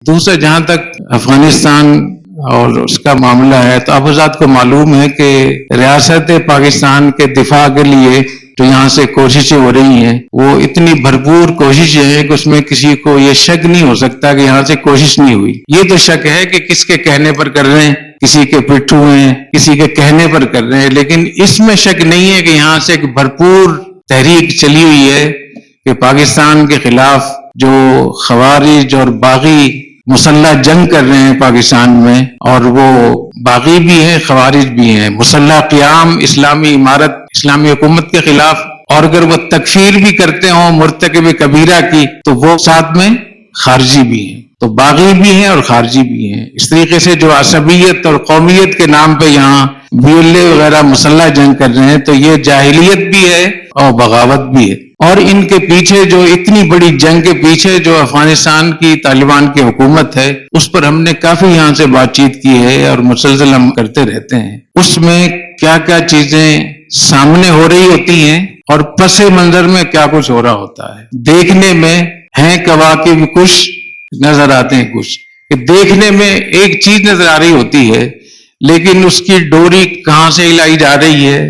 دوسرا جہاں تک افغانستان اور اس کا معاملہ ہے تو آپ حضرات کو معلوم ہے کہ ریاست پاکستان کے دفاع کے لیے جو یہاں سے کوششیں ہو رہی ہیں وہ اتنی بھرپور کوششیں ہیں کہ اس میں کسی کو یہ شک نہیں ہو سکتا کہ یہاں سے کوشش نہیں ہوئی. یہ تو شک ہے کہ کس کے کہنے پر کر رہے ہیں, کسی کے پٹھو ہیں, کسی کے کہنے پر کر رہے ہیں, لیکن اس میں شک نہیں ہے کہ یہاں سے ایک بھرپور تحریک چلی ہوئی ہے کہ پاکستان کے خلاف جو خوارج اور باغی مسلح جنگ کر رہے ہیں پاکستان میں, اور وہ باغی بھی ہیں خوارج بھی ہیں, مسلح قیام اسلامی امارت اسلامی حکومت کے خلاف, اور اگر وہ تکفیر بھی کرتے ہوں مرتکب کبیرہ کی تو وہ ساتھ میں خارجی بھی ہیں, تو باغی بھی ہیں اور خارجی بھی ہیں. اس طریقے سے جو عصبیت اور قومیت کے نام پہ یہاں BLA وغیرہ مسلح جنگ کر رہے ہیں تو یہ جاہلیت بھی ہے اور بغاوت بھی ہے. اور ان کے پیچھے جو اتنی بڑی جنگ کے پیچھے جو افغانستان کی طالبان کی حکومت ہے اس پر ہم نے کافی یہاں سے بات چیت کی ہے اور مسلسل ہم کرتے رہتے ہیں. اس میں کیا کیا چیزیں سامنے ہو رہی ہوتی ہیں اور پس منظر میں کیا کچھ ہو رہا ہوتا ہے. دیکھنے میں ہیں کواکب کچھ, نظر آتے ہیں کچھ, کہ دیکھنے میں ایک چیز نظر آ رہی ہوتی ہے لیکن اس کی ڈوری کہاں سے ہلائی جا رہی ہے,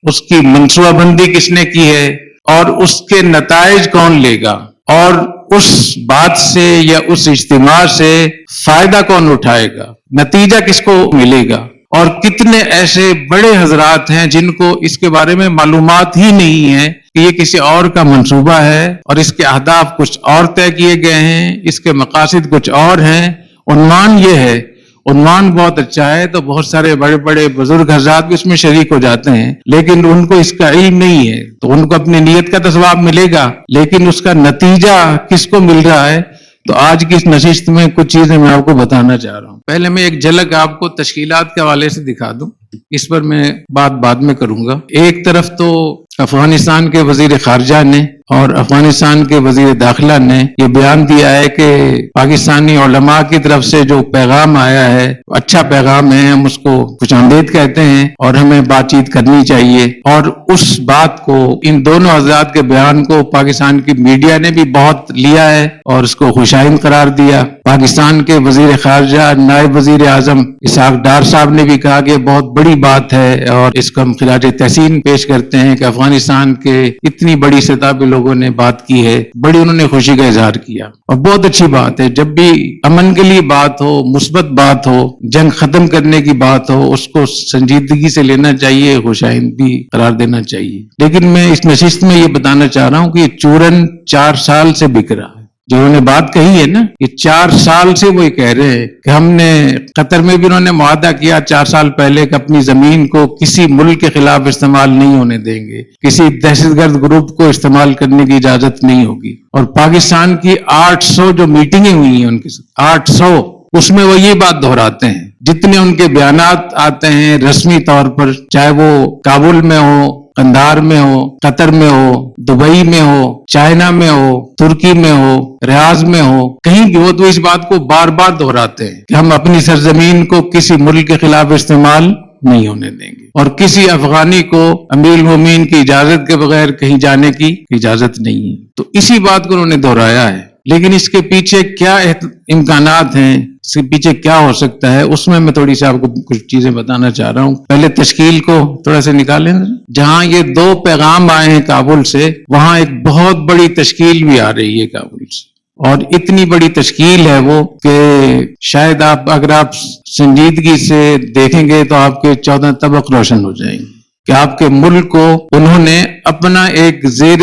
اس کی منصوبہ بندی کس نے کی ہے, اور اس کے نتائج کون لے گا, اور اس بات سے یا اس اجتماع سے فائدہ کون اٹھائے گا, نتیجہ کس کو ملے گا. اور کتنے ایسے بڑے حضرات ہیں جن کو اس کے بارے میں معلومات ہی نہیں ہے کہ یہ کسی اور کا منصوبہ ہے اور اس کے اہداف کچھ اور طے کیے گئے ہیں, اس کے مقاصد کچھ اور ہیں. عنوان یہ ہے, عنوان بہت اچھا ہے تو بہت سارے بڑے بڑے بزرگ حضرات بھی اس میں شریک ہو جاتے ہیں, لیکن ان کو اس کا علم نہیں ہے تو ان کو اپنی نیت کا تو ثواب ملے گا, لیکن اس کا نتیجہ کس کو مل رہا ہے. تو آج کی اس نشست میں کچھ چیزیں میں آپ کو بتانا چاہ رہا ہوں. پہلے میں ایک جھلک آپ کو تشکیلات کے حوالے سے دکھا دوں, اس پر میں بات بعد میں کروں گا. ایک طرف تو افغانستان کے وزیر خارجہ نے اور افغانستان کے وزیر داخلہ نے یہ بیان دیا ہے کہ پاکستانی علماء کی طرف سے جو پیغام آیا ہے اچھا پیغام ہے, ہم اس کو خوش آمدید کہتے ہیں اور ہمیں بات چیت کرنی چاہیے. اور اس بات کو, ان دونوں حضرات کے بیان کو پاکستان کی میڈیا نے بھی بہت لیا ہے اور اس کو خوشائند قرار دیا. پاکستان کے وزیر خارجہ نائب وزیر اعظم اسحاق ڈار صاحب نے بھی کہا کہ بہت بڑی بات ہے اور اس کو ہم خراج تحسین پیش کرتے ہیں کہ افغانستان کے اتنی بڑی سطح پہ لوگوں نے بات کی ہے, بڑی انہوں نے خوشی کا اظہار کیا اور بہت اچھی بات ہے. جب بھی امن کے لیے بات ہو, مثبت بات ہو, جنگ ختم کرنے کی بات ہو, اس کو سنجیدگی سے لینا چاہیے, خوشائندگی قرار دینا چاہیے. لیکن میں اس نشست میں یہ بتانا چاہ رہا ہوں کہ یہ چورن 4 سال سے بک رہا ہے. جو انہوں نے بات کہی ہے نا, یہ 4 سال سے وہ یہ کہہ رہے ہیں کہ ہم نے قطر میں بھی انہوں نے معاہدہ کیا 4 سال پہلے کہ اپنی زمین کو کسی ملک کے خلاف استعمال نہیں ہونے دیں گے, کسی دہشت گرد گروپ کو استعمال کرنے کی اجازت نہیں ہوگی. اور پاکستان کی 800 جو میٹنگیں ہوئی ہیں ان کے ساتھ 800, اس میں وہ یہ بات دہراتے ہیں. جتنے ان کے بیانات آتے ہیں رسمی طور پر, چاہے وہ کابل میں ہو, قندھار میں ہو, قطر میں ہو, دبئی میں ہو, چائنا میں ہو, ترکی میں ہو, ریاض میں ہو, کہیں بھی ہو, تو اس بات کو بار بار دہراتے ہیں کہ ہم اپنی سرزمین کو کسی ملک کے خلاف استعمال نہیں ہونے دیں گے اور کسی افغانی کو امیر المومنین کی اجازت کے بغیر کہیں جانے کی اجازت نہیں ہے. تو اسی بات کو انہوں نے دہرایا ہے. لیکن اس کے پیچھے کیا امکانات ہیں, اس کے پیچھے کیا ہو سکتا ہے, اس میں تھوڑی سی آپ کو کچھ چیزیں بتانا چاہ رہا ہوں. پہلے تشکیل کو تھوڑا سا نکالیں. جہاں یہ 2 پیغام آئے ہیں کابل سے, وہاں ایک بہت بڑی تشکیل بھی آ رہی ہے کابل سے, اور اتنی بڑی تشکیل ہے وہ کہ شاید اگر آپ سنجیدگی سے دیکھیں گے تو آپ کے 14 طبق روشن ہو جائیں گے کہ آپ کے ملک کو انہوں نے اپنا ایک زیر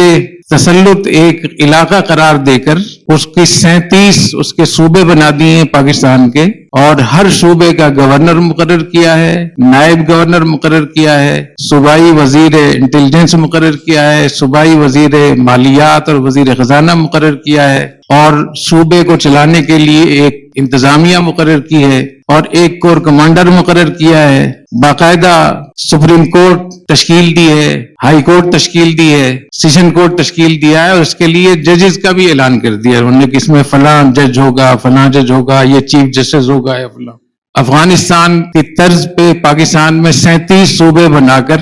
تسلط ایک علاقہ قرار دے کر اس کی 37 اس کے صوبے بنا دیے ہیں پاکستان کے, اور ہر صوبے کا گورنر مقرر کیا ہے, نائب گورنر مقرر کیا ہے, صوبائی وزیر انٹیلیجنس مقرر کیا ہے, صوبائی وزیر مالیات اور وزیر خزانہ مقرر کیا ہے, اور صوبے کو چلانے کے لیے ایک انتظامیہ مقرر کی ہے اور ایک کور کمانڈر مقرر کیا ہے. باقاعدہ سپریم کورٹ تشکیل دی ہے, ہائی کورٹ تشکیل دی ہے, سیشن کورٹ تشکیل دیا ہے, اور اس کے لیے ججز کا بھی اعلان کر دیا ہے انہوں نے کہ اس میں فلاں جج ہوگا, فلاں جج ہوگا, یہ چیف جسٹس ہوگا یا فلاں. افغانستان کی طرز پہ پاکستان میں 37 صوبے بنا کر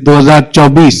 2024,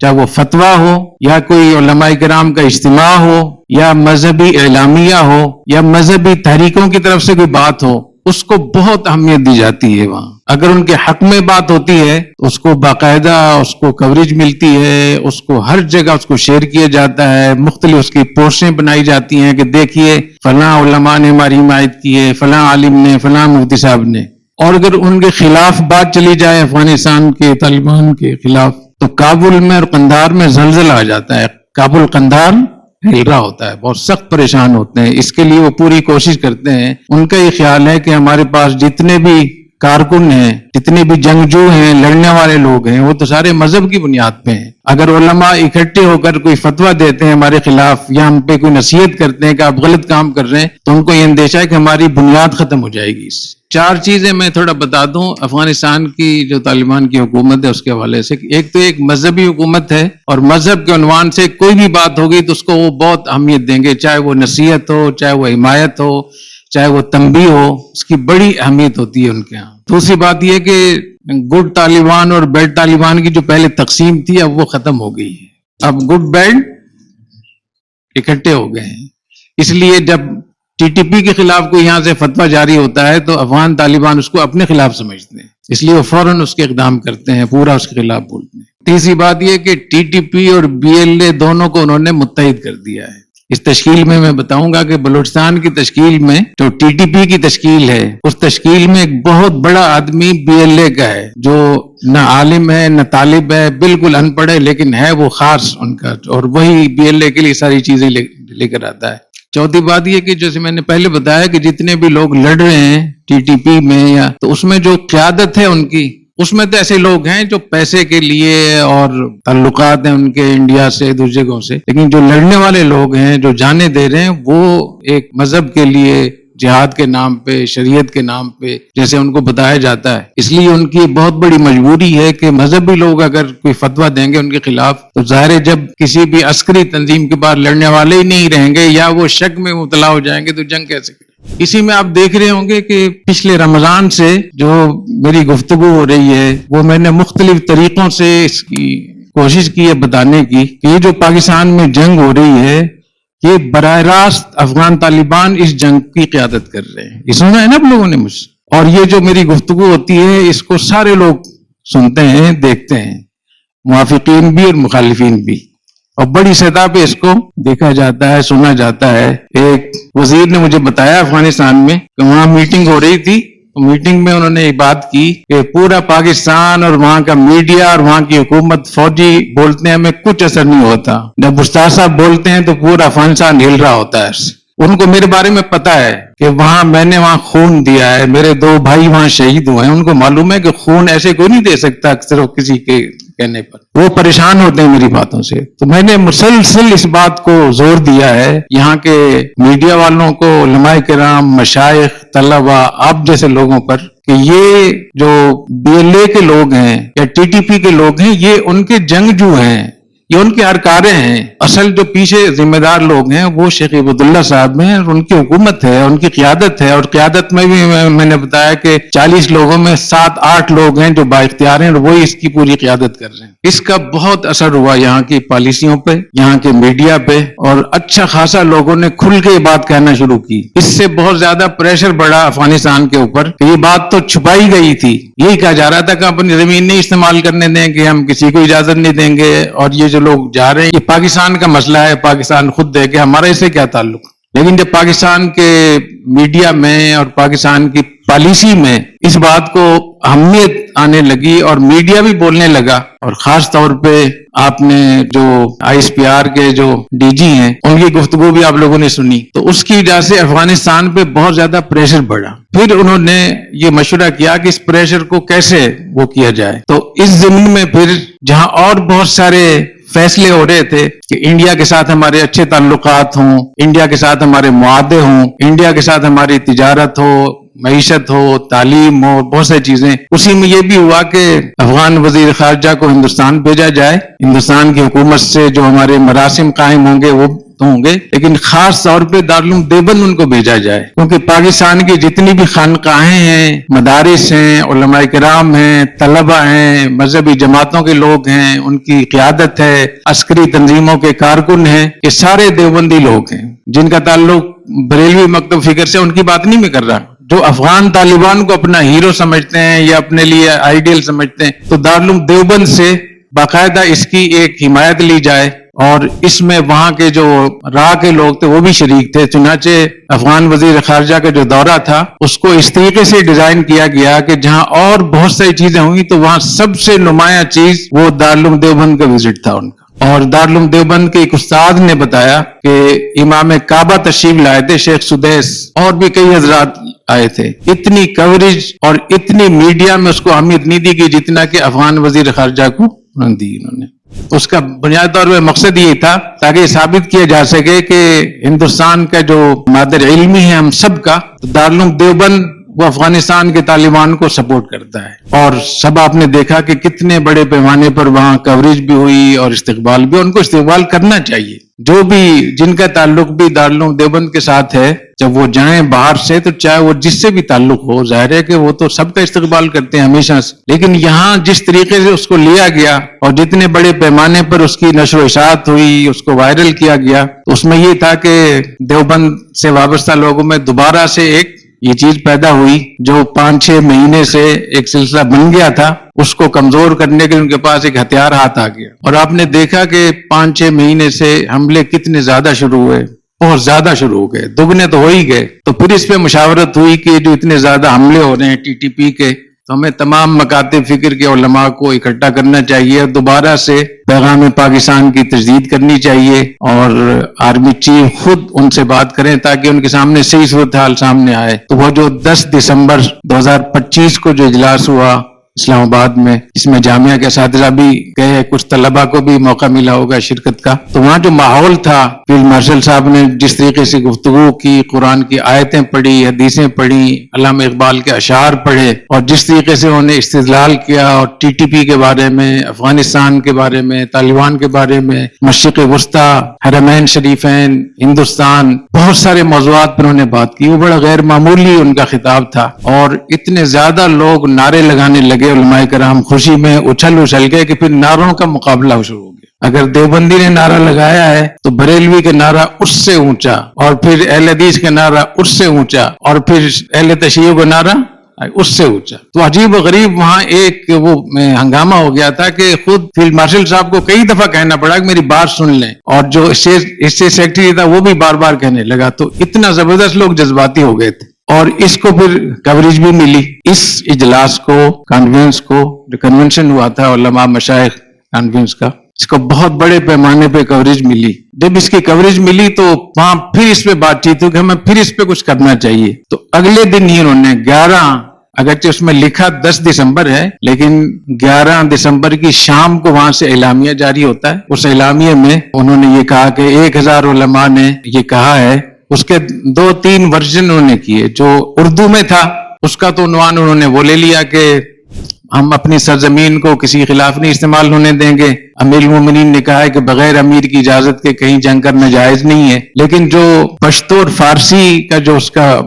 چاہے وہ فتویٰ ہو یا کوئی علماء کرام کا اجتماع ہو یا مذہبی اعلامیہ ہو یا مذہبی تحریکوں کی طرف سے کوئی بات ہو، اس کو بہت اہمیت دی جاتی ہے وہاں. اگر ان کے حق میں بات ہوتی ہے اس کو باقاعدہ اس کو کوریج ملتی ہے، اس کو ہر جگہ اس کو شیئر کیا جاتا ہے، مختلف اس کی پوسٹیں بنائی جاتی ہیں کہ دیکھیے فلاں علماء نے ہماری حمایت کی ہے، فلاں عالم نے، فلاں مفتی صاحب نے. اور اگر ان کے خلاف بات چلی جائے افغانستان کے طالبان کے خلاف تو کابل میں اور قندھار میں زلزلہ آ جاتا ہے. کابل قندھار ہل رہا ہوتا ہے، بہت سخت پریشان ہوتے ہیں. اس کے لیے وہ پوری کوشش کرتے ہیں. ان کا یہ خیال ہے کہ ہمارے پاس جتنے بھی کارکن ہیں، جتنے بھی جنگجو ہیں، لڑنے والے لوگ ہیں، وہ تو سارے مذہب کی بنیاد پہ ہیں. اگر علماء اکٹھے ہو کر کوئی فتویٰ دیتے ہیں ہمارے خلاف یا ہم پہ کوئی نصیحت کرتے ہیں کہ آپ غلط کام کر رہے ہیں تو ان کو یہ اندیشہ ہے کہ ہماری بنیاد ختم ہو جائے گی. اس 4 چیزیں میں تھوڑا بتا دوں افغانستان کی جو طالبان کی حکومت ہے اس کے حوالے سے. ایک تو ایک مذہبی حکومت ہے اور مذہب کے عنوان سے کوئی بھی بات ہوگی تو اس کو وہ بہت اہمیت دیں گے، چاہے وہ نصیحت ہو، چاہے وہ حمایت ہو، چاہے وہ تنبیہ ہو، اس کی بڑی اہمیت ہوتی ہے ان کے ہاں. دوسری بات یہ کہ گڈ طالبان اور بیڈ طالبان کی جو پہلے تقسیم تھی اب وہ ختم ہو گئی ہے. اب گڈ بیڈ اکٹھے ہو گئے ہیں. اس لیے جب ٹی ٹی پی کے خلاف کوئی یہاں سے فتویٰ جاری ہوتا ہے تو افغان طالبان اس کو اپنے خلاف سمجھتے ہیں، اس لیے وہ فوراً اس کے اقدام کرتے ہیں، پورا اس کے خلاف بولتے ہیں. تیسری بات یہ کہ ٹی ٹی پی اور بی ایل اے دونوں کو انہوں نے متحد کر دیا ہے. اس تشکیل میں بتاؤں گا کہ بلوچستان کی تشکیل میں جو ٹی ٹی پی کی تشکیل ہے اس تشکیل میں ایک بہت بڑا آدمی بی ایل اے کا ہے جو نہ عالم ہے نہ طالب ہے، بالکل ان پڑھ ہے، لیکن ہے وہ خاص ان کا، اور وہی بی ایل اے کے لیے ساری چیزیں لے کر آتا ہے. چوتھی بات یہ کہ جیسے میں نے پہلے بتایا کہ جتنے بھی لوگ لڑ رہے ہیں ٹی ٹی پی میں یا تو اس میں جو قیادت ہے ان کی، اس میں تو ایسے لوگ ہیں جو پیسے کے لیے اور تعلقات ہیں ان کے انڈیا سے دوسری جگہوں سے، لیکن جو لڑنے والے لوگ ہیں جو جانیں دے رہے ہیں وہ ایک مذہب کے لیے، جہاد کے نام پہ، شریعت کے نام پہ جیسے ان کو بتایا جاتا ہے. اس لیے ان کی بہت بڑی مجبوری ہے کہ مذہبی لوگ اگر کوئی فتویٰ دیں گے ان کے خلاف تو ظاہر ہے جب کسی بھی عسکری تنظیم کے بعد لڑنے والے ہی نہیں رہیں گے یا وہ شک میں مبتلا ہو جائیں گے تو جنگ کیسے کریں. اسی میں آپ دیکھ رہے ہوں گے کہ پچھلے رمضان سے جو میری گفتگو ہو رہی ہے وہ میں نے مختلف طریقوں سے اس کی کوشش کی ہے بتانے کی کہ یہ جو پاکستان میں جنگ ہو رہی ہے یہ براہ راست افغان طالبان اس جنگ کی قیادت کر رہے ہیں. یہ سنا ہے نا آپ لوگوں نے مجھ سے، اور یہ جو میری گفتگو ہوتی ہے اس کو سارے لوگ سنتے ہیں، دیکھتے ہیں، موافقین بھی اور مخالفین بھی، اور بڑی سطح پہ اس کو دیکھا جاتا ہے، سنا جاتا ہے. ایک وزیر نے مجھے بتایا افغانستان میں کہ وہاں میٹنگ ہو رہی تھی، میٹنگ میں انہوں نے یہ بات کی کہ پورا پاکستان اور وہاں کا میڈیا اور وہاں کی حکومت، فوجی بولتے ہیں ہمیں کچھ اثر نہیں ہوتا، جب استاد صاحب بولتے ہیں تو پورا افغانستان ہل رہا ہوتا ہے. ان کو میرے بارے میں پتا ہے کہ میں نے وہاں خون دیا ہے، میرے 2 بھائی وہاں شہید ہوئے ہیں. ان کو معلوم ہے کہ خون ایسے کوئی نہیں دے سکتا اکثر کسی کے کہنے پر. وہ پریشان ہوتے ہیں میری باتوں سے. تو میں نے مسلسل اس بات کو زور دیا ہے یہاں کے میڈیا والوں کو، علماء کرام، مشائخ، طلباء، آپ جیسے لوگوں پر کہ یہ جو بی ایل اے کے لوگ ہیں یا ٹی ٹی پی کے لوگ ہیں یہ ان کے جنگجو ہیں، یہ ان کے ارکارے ہیں. اصل جو پیچھے ذمہ دار لوگ ہیں وہ شیخ عبداللہ صاحب ہیں، ان کی حکومت ہے، ان کی قیادت ہے. اور قیادت میں بھی میں نے بتایا کہ 40 لوگوں میں 7-8 لوگ ہیں جو بااختیار ہیں اور وہی اس کی پوری قیادت کر رہے ہیں. اس کا بہت اثر ہوا یہاں کی پالیسیوں پہ، یہاں کے میڈیا پہ، اور اچھا خاصا لوگوں نے کھل کے یہ بات کہنا شروع کی. اس سے بہت زیادہ پریشر بڑھا افغانستان کے اوپر کہ یہ بات تو چھپائی گئی تھی. یہی کہا جا رہا تھا کہ اپنی زمین نہیں استعمال کرنے دیں گے، ہم کسی کو اجازت نہیں دیں گے، اور یہ جو لوگ جا رہے ہیں یہ پاکستان کا مسئلہ ہے، پاکستان خود دے گے، ہمارا اس سے کیا تعلق. لیکن جب پاکستان کے میڈیا میں اور پاکستان کی پالیسی میں اس بات کو اہمیت آنے لگی اور میڈیا بھی بولنے لگا، اور خاص طور پہ آپ نے جو آئی ایس پی آر کے جو ڈی جی ہیں ان کی گفتگو بھی آپ لوگوں نے سنی، تو اس کی وجہ سے افغانستان پہ بہت زیادہ پریشر بڑھا. پھر انہوں نے یہ مشورہ کیا کہ اس پریشر کو کیسے وہ کیا جائے. تو اس زمین میں پھر جہاں اور بہت سارے فیصلے ہو رہے تھے کہ انڈیا کے ساتھ ہمارے اچھے تعلقات ہوں، انڈیا کے ساتھ ہمارے معاہدے ہوں، انڈیا کے ساتھ ہماری تجارت ہو، معیشت ہو، تعلیم ہو، بہت ساری چیزیں، اسی میں یہ بھی ہوا کہ افغان وزیر خارجہ کو ہندوستان بھیجا جائے. ہندوستان کی حکومت سے جو ہمارے مراسم قائم ہوں گے وہ تو ہوں گے، لیکن خاص طور پہ دارالعلوم دیوبند ان کو بھیجا جائے، کیونکہ پاکستان کی جتنی بھی خانقاہیں ہیں، مدارس ہیں، علماء کرام ہیں، طلبہ ہیں، مذہبی جماعتوں کے لوگ ہیں، ان کی قیادت ہے، عسکری تنظیموں کے کارکن ہیں، یہ سارے دیوبندی لوگ ہیں جن کا تعلق بریلوی مکتب فکر سے، ان کی بات نہیں میں کر رہا، جو افغان طالبان کو اپنا ہیرو سمجھتے ہیں یا اپنے لیے آئیڈیل سمجھتے ہیں، تو دارالعلوم دیوبند سے باقاعدہ اس کی ایک حمایت لی جائے، اور اس میں وہاں کے جو راہ کے لوگ تھے وہ بھی شریک تھے۔ چنانچہ افغان وزیر خارجہ کا جو دورہ تھا اس کو اس طریقے سے ڈیزائن کیا گیا کہ جہاں اور بہت ساری چیزیں ہوئی تو وہاں سب سے نمایاں چیز وہ دارالعلوم دیوبند کا وزٹ تھا ان کا۔ اور دارالعلوم دیوبند کے ایک استاد نے بتایا کہ امام کعبہ تشریف لائے تھے شیخ سدیس، اور بھی کئی حضرات آئے تھے، اتنی کوریج اور اتنی میڈیا میں اس کو اہمیت نہیں دی گئی جتنا کہ افغان وزیر خارجہ کو دی انہوں نے۔ اس کا بنیادی طور پہ مقصد یہ تھا تاکہ یہ ثابت کیا جا سکے کہ ہندوستان کا جو مادر علمی ہے ہم سب کا، دارالعلوم دیوبند وہ افغانستان کے طالبان کو سپورٹ کرتا ہے، اور سب آپ نے دیکھا کہ کتنے بڑے پیمانے پر وہاں کوریج بھی ہوئی اور استقبال بھی، ان کو استقبال کرنا چاہیے۔ جو بھی جن کا تعلق بھی دارالعلوم دیوبند کے ساتھ ہے، جب وہ جائیں باہر سے تو چاہے وہ جس سے بھی تعلق ہو، ظاہر ہے کہ وہ تو سب کا استقبال کرتے ہیں ہمیشہ سے، لیکن یہاں جس طریقے سے اس کو لیا گیا اور جتنے بڑے پیمانے پر اس کی نشر و اشاعت ہوئی، اس کو وائرل کیا گیا، اس میں یہ تھا کہ دیوبند سے وابستہ لوگوں میں دوبارہ سے ایک یہ چیز پیدا ہوئی جو 5-6 مہینے سے ایک سلسلہ بن گیا تھا، اس کو کمزور کرنے کے ان کے پاس ایک ہتھیار ہاتھ آ گیا، اور آپ نے دیکھا کہ 5-6 مہینے سے حملے کتنے زیادہ شروع ہوئے، بہت زیادہ شروع ہو گئے، دگنے تو ہو ہی گئے۔ تو پھر اس پہ مشاورت ہوئی کہ جو اتنے زیادہ حملے ہو رہے ہیں ٹی ٹی پی کے، تو ہمیں تمام مکاتب فکر کے علماء کو اکٹھا کرنا چاہیے، دوبارہ سے پیغام پاکستان کی تجدید کرنی چاہیے، اور آرمی چیف خود ان سے بات کریں تاکہ ان کے سامنے صحیح صورتحال سامنے آئے۔ تو وہ جو 10 دسمبر 2025 کو جو اجلاس ہوا اسلام آباد میں، اس میں جامعہ کے اساتذہ بھی گئے، کچھ طلبہ کو بھی موقع ملا ہوگا شرکت کا، تو وہاں جو ماحول تھا، فیلڈ مارشل صاحب نے جس طریقے سے گفتگو کی، قرآن کی آیتیں پڑھی، حدیثیں پڑھی، علامہ اقبال کے اشعار پڑھے، اور جس طریقے سے انہوں نے استدلال کیا اور ٹی ٹی پی کے بارے میں، افغانستان کے بارے میں، طالبان کے بارے میں، مشرق وسطیٰ، حرمین شریفین، ہندوستان، بہت سارے موضوعات پر انہوں نے بات کی، وہ بڑا غیر معمولی ان کا خطاب تھا، اور اتنے زیادہ لوگ نعرے لگانے لگے، علماء کرام خوشی میں اچھل گئے کہ پھر نعروں کا مقابلہ شروع ہو گیا۔ اگر دیوبندی نے نعرہ لگایا ہے تو بریلوی کا نعرہ اس سے اونچا، اور پھر اہل حدیث کا نعرہ اس سے اونچا، اور پھر اہل تشیع کا نعرہ اس سے اونچا۔ تو عجیب و غریب وہاں ایک وہ ہنگامہ ہو گیا تھا کہ خود فیلڈ مارشل صاحب کو کئی دفعہ کہنا پڑا کہ میری بات سن لیں، اور جو اسٹیٹ سیکرٹری تھا وہ بھی بار بار کہنے لگا، تو اتنا زبردست لوگ جذباتی ہو گئے تھے، اور اس کو پھر کوریج بھی ملی۔ اس اجلاس کو، کانفرنس کو، جو کنونشن ہوا تھا علماء مشائخ کانفرنس کا، اس کو بہت بڑے پیمانے پہ کوریج ملی۔ جب اس کی کوریج ملی تو وہاں پھر اس پہ بات چیت ہوئی کہ ہمیں پھر اس پہ کچھ کرنا چاہیے۔ تو اگلے دن ہی انہوں نے 11، اگرچہ اس میں لکھا 10 دسمبر ہے، لیکن 11 دسمبر کی شام کو وہاں سے اعلامیہ جاری ہوتا ہے۔ اس اعلامیہ میں انہوں نے یہ کہا کہ 1000 علماء نے یہ کہا ہے، اس کے 2-3 ورژن انہوں نے کیے۔ جو اردو میں تھا اس کا تو عنوان انہوں نے وہ لے لیا کہ ہم اپنی سرزمین کو کسی خلاف نہیں استعمال ہونے دیں گے، امیر المومنین نے کہا ہے کہ بغیر امیر کی اجازت کے کہیں جنگ کرنا جائز نہیں ہے۔ لیکن جو پشتو اور فارسی کا جو اس کا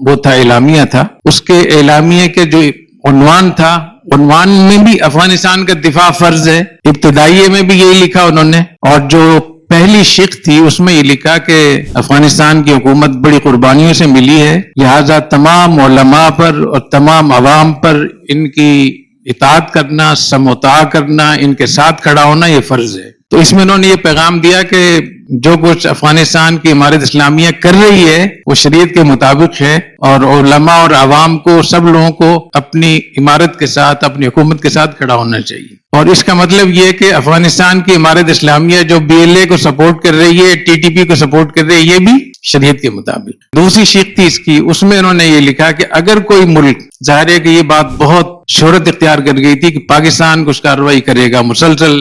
وہ تھا اعلامیہ تھا، اس کے اعلامیہ کے جو عنوان تھا، عنوان میں بھی افغانستان کا دفاع فرض ہے، ابتدائیے میں بھی یہی لکھا انہوں نے، اور جو پہلی شق تھی اس میں یہ لکھا کہ افغانستان کی حکومت بڑی قربانیوں سے ملی ہے، لہذا تمام علماء پر اور تمام عوام پر ان کی اطاعت کرنا، سموتا کرنا، ان کے ساتھ کھڑا ہونا یہ فرض ہے۔ تو اس میں انہوں نے یہ پیغام دیا کہ جو کچھ افغانستان کی امارت اسلامیہ کر رہی ہے وہ شریعت کے مطابق ہے، اور علماء اور عوام کو، سب لوگوں کو اپنی امارت کے ساتھ، اپنی حکومت کے ساتھ کھڑا ہونا چاہیے۔ اور اس کا مطلب یہ کہ افغانستان کی امارت اسلامیہ جو بی ایل اے کو سپورٹ کر رہی ہے، ٹی ٹی پی کو سپورٹ کر رہی ہے، یہ بھی شریعت کے مطابق۔ دوسری شق تھی اس کی، اس میں انہوں نے یہ لکھا کہ اگر کوئی ملک، ظاہر ہے کہ یہ بات بہت شہرت اختیار کر گئی تھی کہ پاکستان کچھ کارروائی کرے گا، مسلسل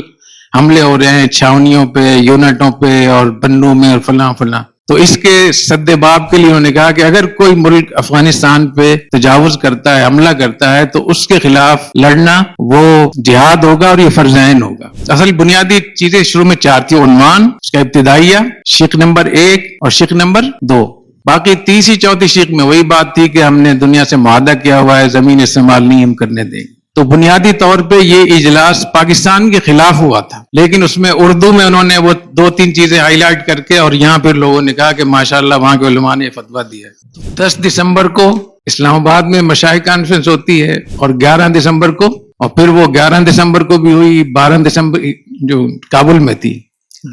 حملے ہو رہے ہیں چھاونیوں پہ، یونٹوں پہ، اور بنوں میں، اور فلاں فلاں، تو اس کے سدباب کے لیے انہوں نے کہا کہ اگر کوئی ملک افغانستان پہ تجاوز کرتا ہے، حملہ کرتا ہے، تو اس کے خلاف لڑنا وہ جہاد ہوگا اور یہ فرض عین ہوگا۔ اصل بنیادی چیزیں شروع میں 4 تھی: عنوان، اس کا ابتدائیہ، شق نمبر 1 اور شق نمبر 2۔ باقی تیسری چوتھی شق میں وہی بات تھی کہ ہم نے دنیا سے معاہدہ کیا ہوا ہے، زمین استعمال نہیں ہم کرنے دیں گے۔ تو بنیادی طور پہ یہ اجلاس پاکستان کے خلاف ہوا تھا، لیکن اس میں اردو میں انہوں نے وہ 2-3 چیزیں ہائی لائٹ کر کے، اور یہاں پھر لوگوں نے کہا کہ ماشاءاللہ وہاں کے علماء نے فتویٰ دیا ہے۔ 10 دسمبر کو اسلام آباد میں مشائخ کانفرنس ہوتی ہے، اور 11 دسمبر کو، اور پھر وہ 11 دسمبر کو بھی ہوئی، 12 دسمبر جو کابل میں تھی،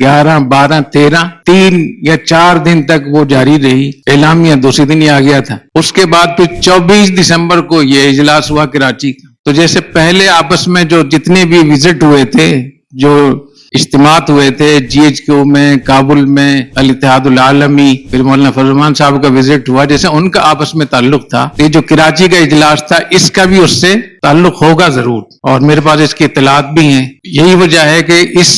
11، 12، 13، 3 یا 4 دن تک وہ جاری رہی۔ اعلامیہ دوسرے دن ہی آ گیا تھا۔ اس کے بعد پھر 24 دسمبر کو یہ اجلاس ہوا کراچی کا۔ تو جیسے پہلے آپس میں جو جتنے بھی وزٹ ہوئے تھے، جو اجتماعات ہوئے تھے GHQ میں، کابل میں، الاتحاد العالمی، پھر مولانا فضل الرحمان صاحب کا وزٹ ہوا، جیسے ان کا آپس میں تعلق تھا، یہ جو کراچی کا اجلاس تھا اس کا بھی اس سے تعلق ہوگا ضرور، اور میرے پاس اس کی اطلاعات بھی ہیں۔ یہی وجہ ہے کہ اس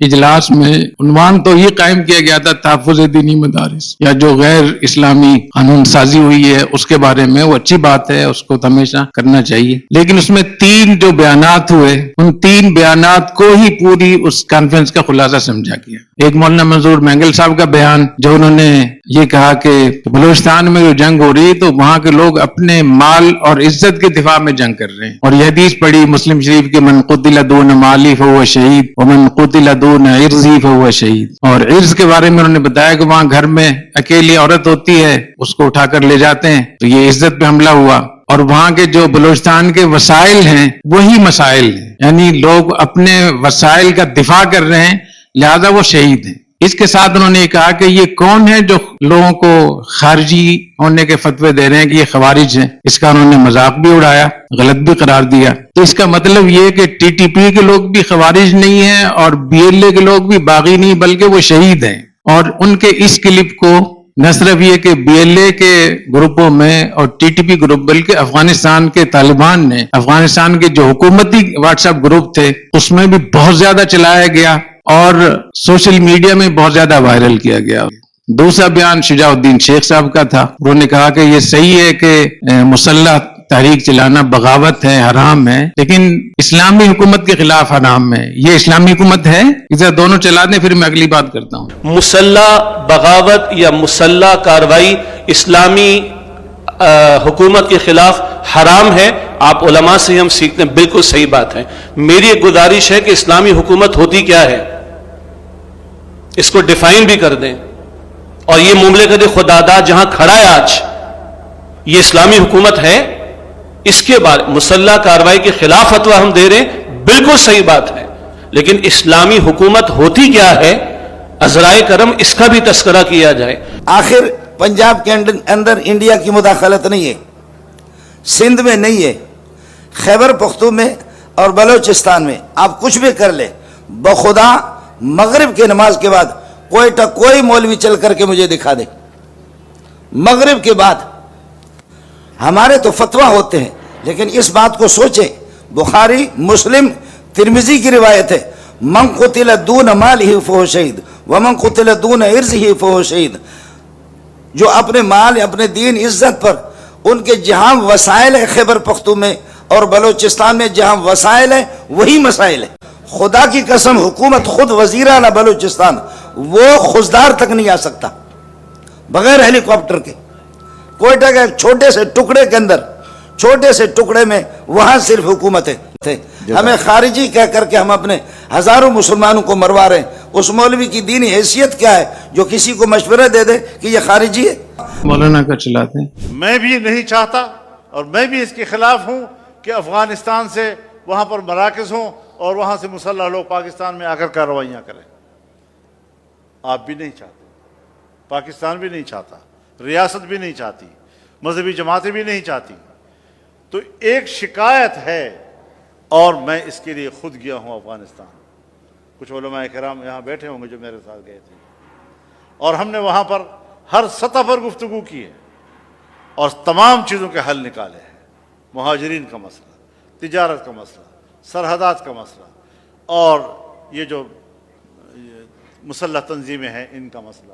اجلاس میں عنوان تو یہ قائم کیا گیا تھا تحفظ دینی مدارس، یا جو غیر اسلامی قانون سازی ہوئی ہے اس کے بارے میں، وہ اچھی بات ہے، اس کو ہمیشہ کرنا چاہیے، لیکن اس میں 3 جو بیانات ہوئے، ان 3 بیانات کو ہی پوری اس کانفرنس کا خلاصہ سمجھا گیا۔ ایک مولانا منظور مینگل صاحب کا بیان، جو انہوں نے یہ کہا کہ بلوچستان میں جو جنگ ہو رہی ہے تو وہاں کے لوگ اپنے مال اور عزت کے دفاع میں جنگ کر رہے ہیں، اور یہ حدیث پڑھی مسلم شریف کے: من قتل دون مالی فهو شہید ومن قتل دون عرضی فهو شہید۔ اور عرض کے بارے میں انہوں نے بتایا کہ وہاں گھر میں اکیلی عورت ہوتی ہے، اس کو اٹھا کر لے جاتے ہیں، تو یہ عزت پہ حملہ ہوا۔ اور وہاں کے جو بلوچستان کے وسائل ہیں وہی مسائل ہیں، یعنی لوگ اپنے وسائل کا دفاع کر رہے ہیں، لہذا وہ شہید ہیں۔ اس کے ساتھ انہوں نے کہا کہ یہ کون ہے جو لوگوں کو خارجی ہونے کے فتوے دے رہے ہیں کہ یہ خوارج ہیں۔ اس کا انہوں نے مذاق بھی اڑایا، غلط بھی قرار دیا۔ تو اس کا مطلب یہ کہ TTP کے لوگ بھی خوارج نہیں ہیں، اور BLA کے لوگ بھی باغی نہیں، بلکہ وہ شہید ہیں۔ اور ان کے اس کلپ کو نہ صرف یہ کہ BLA کے گروپوں میں اور TTP گروپ، بلکہ افغانستان کے طالبان نے افغانستان کے جو حکومتی واٹس ایپ گروپ تھے اس میں بھی بہت زیادہ چلایا گیا، اور سوشل میڈیا میں بہت زیادہ وائرل کیا گیا۔ دوسرا بیان شجاع الدین شیخ صاحب کا تھا، انہوں نے کہا کہ یہ صحیح ہے کہ مسلح تحریک چلانا بغاوت ہے، حرام ہے، لیکن اسلامی حکومت کے خلاف حرام ہے۔ یہ اسلامی حکومت ہے؟ اسے دونوں چلا دیں، پھر میں اگلی بات کرتا ہوں۔ مسلح بغاوت یا مسلح کاروائی اسلامی حکومت کے خلاف حرام ہے، آپ علماء سے ہم سیکھتے ہیں، بالکل صحیح بات ہے۔ میری ایک گزارش ہے کہ اسلامی حکومت ہوتی کیا ہے، اس کو ڈیفائن بھی کر دیں، اور یہ مملکت خداداد جہاں کھڑا ہے آج، یہ اسلامی حکومت ہے؟ اس کے بعد مسلح کاروائی کے خلاف فتویٰ ہم دے رہے ہیں، بالکل صحیح بات ہے، لیکن اسلامی حکومت ہوتی کیا ہے، عذرائے کرم اس کا بھی تذکرہ کیا جائے۔ آخر پنجاب کے اندر انڈیا کی مداخلت نہیں ہے، سندھ میں نہیں ہے، خیبر پختون میں اور بلوچستان میں آپ کچھ بھی کر لیں، بخدا مغرب کی نماز کے بعد کوئٹہ کوئی مولوی چل کر کے مجھے دکھا دے، مغرب کے بعد۔ ہمارے تو فتویٰ ہوتے ہیں، لیکن اس بات کو سوچیں، بخاری، مسلم، ترمذی کی روایت ہے: من قتل دون مالہ فہو شہید ومن قتل دون عرضہ فہو شہید۔ جو اپنے مال، اپنے دین، عزت پر، ان کے جہاں وسائل ہے خیبر پختون میں اور بلوچستان میں جہاں وسائل ہے وہی مسائل ہے۔ خدا کی قسم، حکومت خود وزیر اعلیٰ بلوچستان وہ خزدار تک نہیں آ سکتا بغیر ہیلی کاپٹر کے۔ کوئٹہ کے ایک چھوٹے سے ٹکڑے کے اندر، چھوٹے سے ٹکڑے میں وہاں صرف حکومت ہے، ہمیں خارجی کہہ کر کے ہم اپنے ہزاروں مسلمانوں کو مروا رہے ہیں۔ اس مولوی کی دینی حیثیت کیا ہے جو کسی کو مشورہ دے دے کہ یہ خارجی ہے؟ مولانا کا چلاتے ہیں۔ میں بھی نہیں چاہتا اور میں بھی اس کے خلاف ہوں کہ افغانستان سے وہاں پر مراکز ہوں اور وہاں سے مسلح لوگ پاکستان میں آ کر کارروائیاں کریں۔ آپ بھی نہیں چاہتے، پاکستان بھی نہیں چاہتا، ریاست بھی نہیں چاہتی، مذہبی جماعتیں بھی نہیں چاہتی۔ تو ایک شکایت ہے اور میں اس کے لیے خود گیا ہوں افغانستان۔ کچھ علماء کرام یہاں بیٹھے ہوں گے جو میرے ساتھ گئے تھے، اور ہم نے وہاں پر ہر سطح پر گفتگو کی ہے اور تمام چیزوں کے حل نکالے ہیں۔ مہاجرین کا مسئلہ، تجارت کا مسئلہ، سرحدات کا مسئلہ، اور یہ جو مسلح تنظیمیں ہیں ان کا مسئلہ،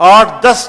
8-10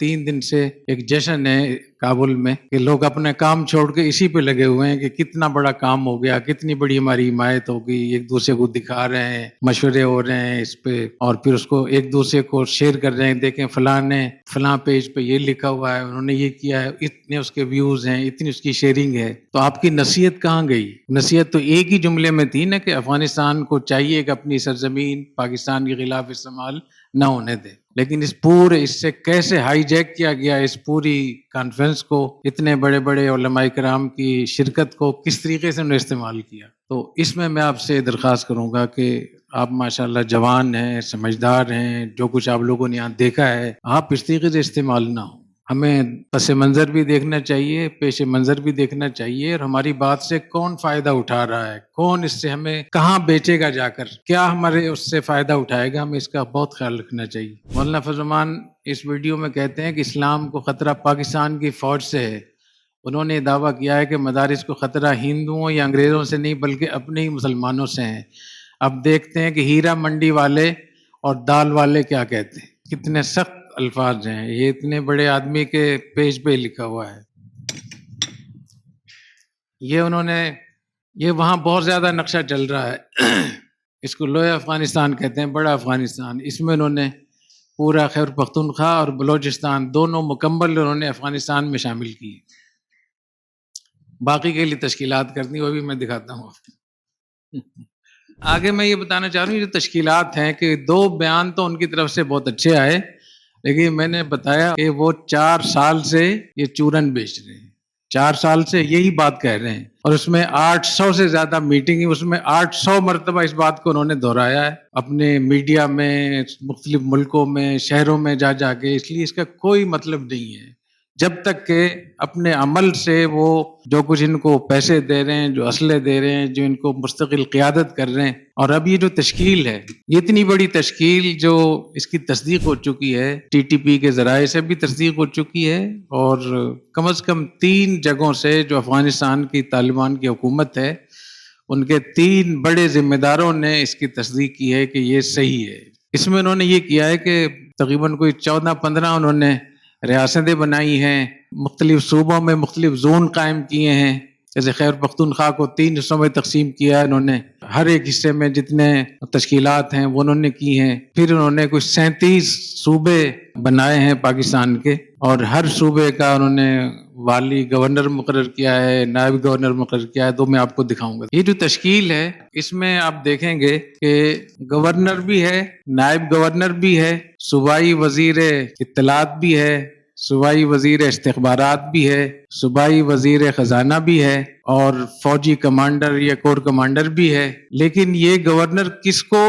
3 دن سے ایک جشن ہے کابل میں کہ لوگ اپنے کام چھوڑ کے اسی پہ لگے ہوئے ہیں کہ کتنا بڑا کام ہو گیا, کتنی بڑی ہماری حمایت ہوگی, ایک دوسرے کو دکھا رہے ہیں, مشورے ہو رہے ہیں اس پہ, اور پھر اس کو ایک دوسرے کو شیئر کر رہے ہیں, دیکھیں فلاں نے فلاں پیج پہ یہ لکھا ہوا ہے, انہوں نے یہ کیا ہے, اتنے اس کے ویوز ہیں, اتنی اس کی شیئرنگ ہے. تو آپ کی نصیحت کہاں گئی؟ نصیحت تو ایک ہی جملے میں تھی نا کہ افغانستان کو چاہیے کہ اپنی سرزمین پاکستان کے خلاف استعمال نہ ہونے دے. لیکن اس سے کیسے ہائی جیک کیا گیا اس پوری کانفرنس کو, اتنے بڑے بڑے علماء کرام کی شرکت کو کس طریقے سے انہوں نے استعمال کیا. تو اس میں آپ سے درخواست کروں گا کہ آپ ماشاءاللہ جوان ہیں, سمجھدار ہیں, جو کچھ آپ لوگوں نے یہاں دیکھا ہے آپ اس طریقے سے استعمال نہ ہو. ہمیں پس منظر بھی دیکھنا چاہیے, پیش منظر بھی دیکھنا چاہیے, اور ہماری بات سے کون فائدہ اٹھا رہا ہے, کون اس سے ہمیں کہاں بیچے گا جا کر, کیا ہمارے اس سے فائدہ اٹھائے گا, ہمیں اس کا بہت خیال رکھنا چاہیے. مولانا فضل الرحمان اس ویڈیو میں کہتے ہیں کہ اسلام کو خطرہ پاکستان کی فوج سے ہے. انہوں نے دعویٰ کیا ہے کہ مدارس کو خطرہ ہندوؤں یا انگریزوں سے نہیں بلکہ اپنے ہی مسلمانوں سے ہیں. اب دیکھتے ہیں کہ ہیرا منڈی والے اور دال والے کیا کہتے ہیں. کتنے سخت الفاظ ہیں, یہ اتنے بڑے آدمی کے پیج پہ لکھا ہوا ہے. یہ وہاں بہت زیادہ نقشہ چل رہا ہے, اس کو لوئے افغانستان کہتے ہیں, بڑا افغانستان. اس میں انہوں نے پورا خیبر پختونخوا اور بلوچستان دونوں مکمل انہوں نے افغانستان میں شامل کی. باقی کے لیے تشکیلات کرنی, وہ بھی میں دکھاتا ہوں. آگے میں یہ بتانا چاہ رہا ہوں, جو تشکیلات ہیں کہ 2 بیان تو ان کی طرف سے بہت اچھے آئے, لیکن میں نے بتایا کہ وہ 4 سال سے یہ چورن بیچ رہے ہیں, 4 سال سے یہی بات کہہ رہے ہیں, اور اس میں 800 سے زیادہ میٹنگ, اس میں 800 مرتبہ اس بات کو انہوں نے دہرایا ہے اپنے میڈیا میں, مختلف ملکوں میں, شہروں میں جا کے. اس لیے اس کا کوئی مطلب نہیں ہے جب تک کہ اپنے عمل سے وہ جو کچھ ان کو پیسے دے رہے ہیں, جو اسلحے دے رہے ہیں, جو ان کو مستقل قیادت کر رہے ہیں. اور اب یہ جو تشکیل ہے, یہ اتنی بڑی تشکیل جو اس کی تصدیق ہو چکی ہے, ٹی ٹی پی کے ذرائع سے بھی تصدیق ہو چکی ہے, اور کم از کم 3 جگہوں سے جو افغانستان کی طالبان کی حکومت ہے ان کے 3 بڑے ذمہ داروں نے اس کی تصدیق کی ہے کہ یہ صحیح ہے. اس میں انہوں نے یہ کیا ہے کہ تقریباً کوئی 14-15 انہوں نے ریاستیں بنائی ہیں, مختلف صوبوں میں مختلف زون قائم کیے ہیں. جیسے خیبر پختونخوا کو 3 حصوں میں تقسیم کیا ہے انہوں نے, ہر ایک حصے میں جتنے تشکیلات ہیں وہ انہوں نے کی ہیں. پھر انہوں نے کچھ 37 صوبے بنائے ہیں پاکستان کے, اور ہر صوبے کا انہوں نے والی گورنر مقرر کیا ہے, نائب گورنر مقرر کیا ہے. تو میں آپ کو دکھاؤں گا یہ جو تشکیل ہے, اس میں آپ دیکھیں گے کہ گورنر بھی ہے, نائب گورنر بھی ہے, صوبائی وزیر اطلاعات بھی ہے, صوبائی وزیر استخبارات بھی ہے, صوبائی وزیر خزانہ بھی ہے, اور فوجی کمانڈر یا کور کمانڈر بھی ہے. لیکن یہ گورنر کس کو,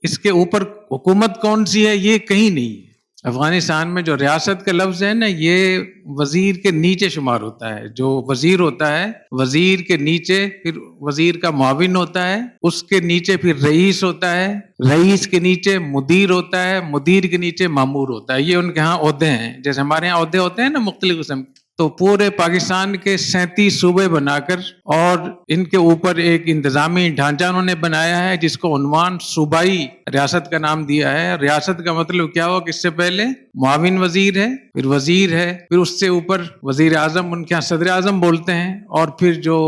اس کے اوپر حکومت کون سی ہے, یہ کہیں نہیں ہے. افغانستان میں جو ریاست کا لفظ ہے نا, یہ وزیر کے نیچے شمار ہوتا ہے. جو وزیر ہوتا ہے, وزیر کے نیچے پھر وزیر کا معاون ہوتا ہے, اس کے نیچے پھر رئیس ہوتا ہے, رئیس کے نیچے مدیر ہوتا ہے, مدیر کے نیچے مامور ہوتا ہے. یہ ان کے ہاں عہدے ہیں, جیسے ہمارے ہاں عہدے ہوتے ہیں نا مختلف قسم. تو پورے پاکستان کے 37 صوبے بنا کر, اور ان کے اوپر ایک انتظامی ڈھانچہ انہوں نے بنایا ہے جس کو عنوان صوبائی ریاست کا نام دیا ہے. ریاست کا مطلب کیا ہوا کہ اس سے پہلے معاون وزیر ہے, پھر وزیر ہے, پھر اس سے اوپر وزیر اعظم, ان کے یہاں صدر اعظم بولتے ہیں, اور پھر جو